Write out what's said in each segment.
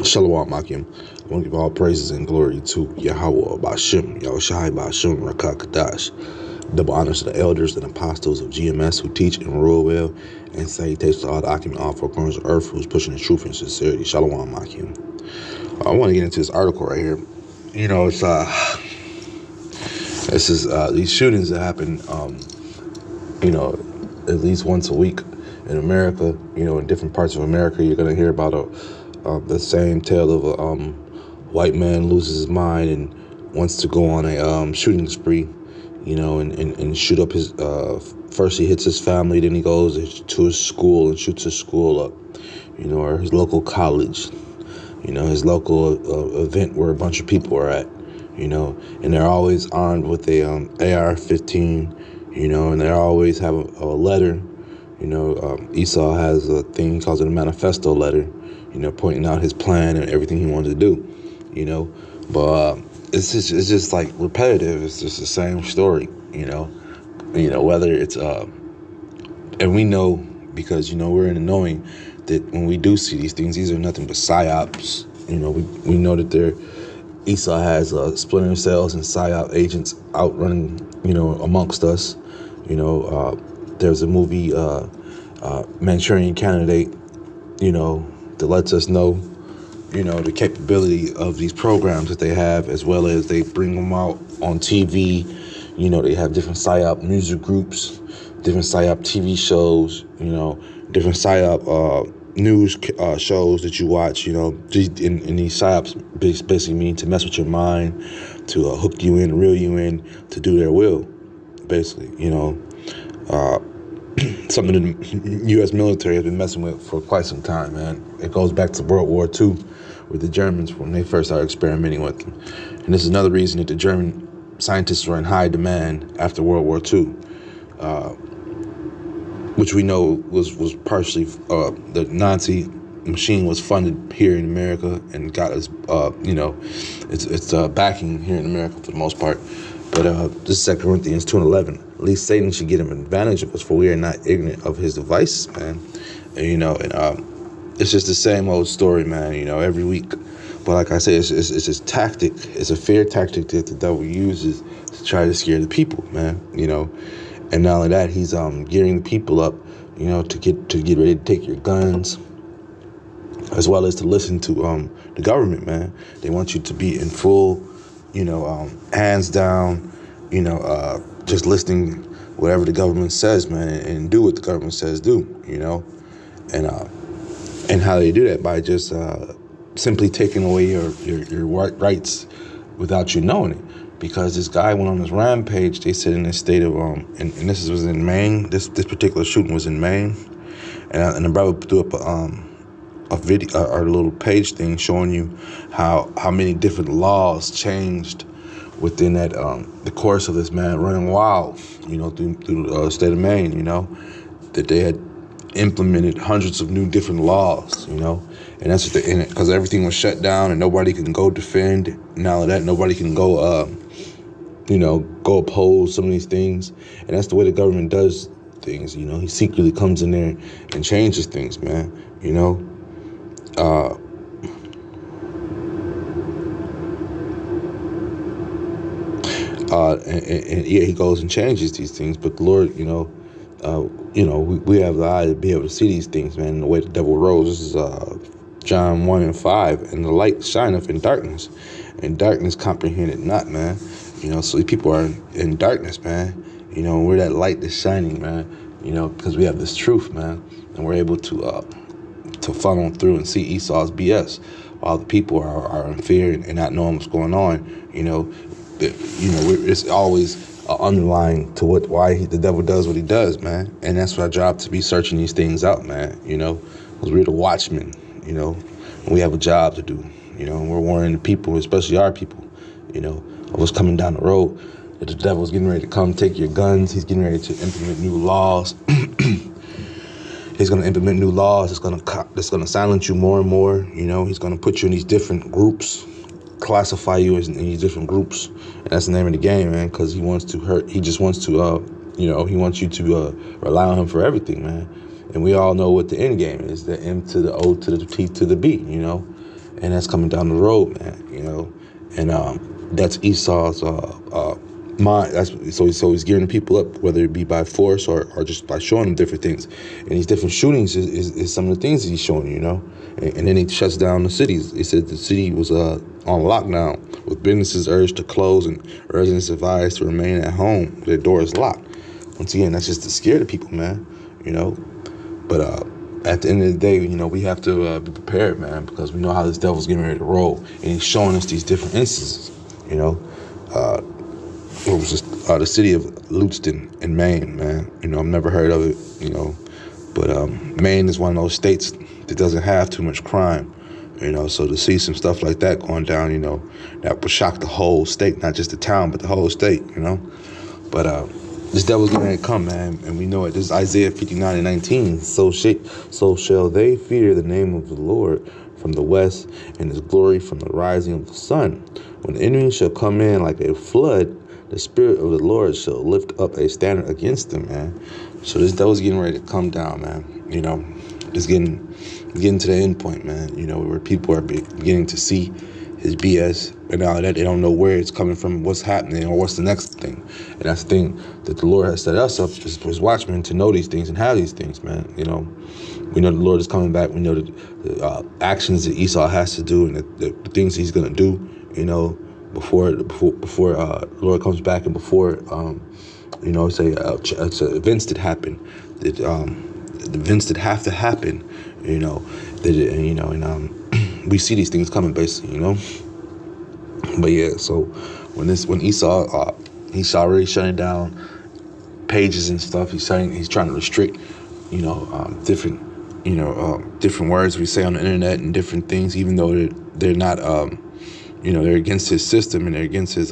Shalom Makim. I want to give all praises and glory to Yahweh Bashem, Yahushai Bashem, Rakakadash. Double honors to the elders and apostles of GMS who teach and rule well, and salutations to all the Akim in all four corners of earth who's pushing the truth and sincerity. Shalom Makim. I want to get into this article right here. You know, these shootings that happen, at least once a week in America. You know, in different parts of America, you're gonna hear about the same tale of a white man loses his mind and wants to go on a shooting spree, you know, and shoot up his, first he hits his family, then he goes to his school and shoots his school up, you know, or his local college, you know, his local event where a bunch of people are at, you know, and they're always armed with a AR-15, you know, and they always have a letter, you know. Esau has a thing, he calls it a manifesto letter, you know, pointing out his plan and everything he wanted to do, you know. But it's just like repetitive. It's just the same story, you know. Whether it's and we know, because, you know, we're in the knowing that when we do see these things, these are nothing but psyops. You know, we know that Esau has splinter cells and psyop agents out running, you know, amongst us. You know, there's a movie, Manchurian Candidate, you know, that lets us know, you know, the capability of these programs that they have, as well as they bring them out on TV. You know, they have different PSYOP music groups, different PSYOP TV shows, you know, different PSYOP news shows that you watch, you know. And these PSYOPs basically mean to mess with your mind, to hook you in, reel you in, to do their will, basically, you know. Something the U.S. military has been messing with for quite some time, man. It goes back to World War II with the Germans when they first started experimenting with them. And this is another reason that the German scientists were in high demand after World War II, which we know was partially the Nazi machine was funded here in America and got us, you know, it's backing here in America for the most part. But this is 2 Corinthians 2:11. At least Satan should get him advantage of us, for we are not ignorant of his devices, man. And, you know, and it's just the same old story, man, you know, every week. But like I say, it's just tactic. It's a fear tactic that the devil uses to try to scare the people, man, you know. And not only that, he's gearing the people up, you know, to get ready to take your guns, as well as to listen to the government, man. They want you to be in full, you know, hands down, you know, just listening whatever the government says, man, and do what the government says do, you know. And how they do that? By just simply taking away your rights without you knowing it. Because this guy went on this rampage, they said, in the state of and this was in Maine. This particular shooting was in Maine, and the brother threw up a video or a little page thing showing you how many different laws changed within that the course of this man running wild, you know, through the state of Maine, you know, that they had implemented hundreds of new different laws, you know. And that's what because everything was shut down and nobody can go defend. Now that nobody can go you know, go oppose some of these things. And that's the way the government does things, you know. He secretly comes in there and changes things, man, you know. And yeah, he goes and changes these things, but the Lord, you know, we have the eye to be able to see these things, man. The way the devil rose. This is John 1:5, and the light shineth in darkness, and darkness comprehended not, man. You know, so these people are in darkness, man. You know, we're that light that's shining, man. You know, because we have this truth, man, and we're able to funnel through and see Esau's BS, while the people are in fear and not knowing what's going on. You know, it's always underlying to why the devil does what he does, man. And that's our job, to be searching these things out, man. You know, because we're the watchmen. You know, and we have a job to do. You know, and we're warning the people, especially our people, you know, of what's coming down the road. That the devil's getting ready to come take your guns. He's getting ready to implement new laws. He's going to implement new laws. That's going to silence you more and more. You know, he's going to put you in these different groups, classify you in these different groups. And that's the name of the game, man, because he wants to hurt. He just wants to, you know, he wants you to rely on him for everything, man. And we all know what the end game is, the M to the O to the T to the B, you know. and that's coming down the road, man. And that's Esau's mind. So he's gearing people up, whether it be by force or just by showing them different things. And these different shootings is some of the things that he's showing, And then he shuts down the cities. He said the city was on lockdown, with businesses urged to close and residents advised to remain at home with their doors locked. Once again, that's just to scare the people, man. But at the end of the day, we have to be prepared, man, because we know how this devil's getting ready to roll, and he's showing us these different instances. It was just the city of Lewiston in Maine, man. I've never heard of it, but Maine is one of those states that doesn't have too much crime, so to see some stuff like that going down, that would shock the whole state, not just the town, but the whole state, But this devil's getting ready to come, man, and we know it. This is Isaiah 59:19. So shall they fear the name of the Lord from the west, and his glory from the rising of the sun. When the enemy shall come in like a flood, the Spirit of the Lord shall lift up a standard against them, man. So this devil's getting ready to come down, man. Just getting to the end point, man. Where people are beginning to see his BS, and now that they don't know where it's coming from, what's happening, or what's the next thing. And that's the thing that the Lord has set us up as watchmen to know these things and have these things, man. We know the Lord is coming back. We know the actions that Esau has to do and the things he's gonna do, before the Lord comes back, and before it's events that happen, that the events that have to happen, we see these things coming, basically, But yeah, so when Esau he's already shutting down pages and stuff. He's trying to restrict, different words we say on the internet and different things, even though they're not, they're against his system and they're against his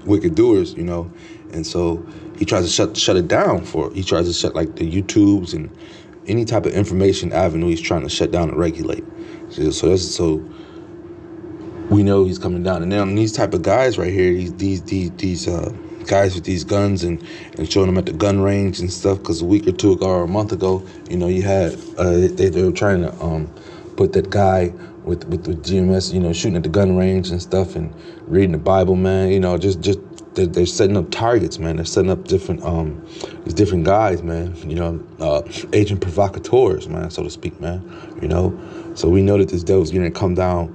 wicked doers, And so he tries to shut it down he tries to shut like the YouTubes and any type of information avenue. He's trying to shut down and regulate. So we know he's coming down. And then these type of guys right here, these guys with these guns and showing them at the gun range and stuff. Because a week or two ago or a month ago, you had they were trying to put that guy with GMS, shooting at the gun range and stuff and reading the Bible, man. Just they're setting up targets, man. They're setting up different these different guys, man. Agent provocateurs, man, so to speak, man. So we know that this devil's going to come down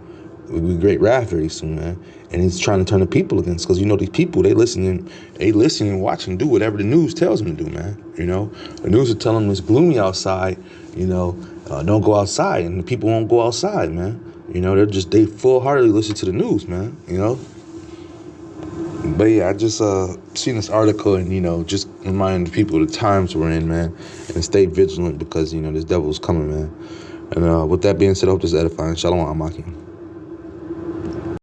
with great wrath very soon, man. And he's trying to turn the people against, because these people, they listen and watch and do whatever the news tells them to do, man. The news will tell them it's gloomy outside, don't go outside, and the people won't go outside, man. They full-heartedly listen to the news, man, But yeah, I just seen this article and, just remind people of the times we're in, man, and stay vigilant because, this devil's coming, man. And with that being said, I hope this is edifying. Shalom, Amaki.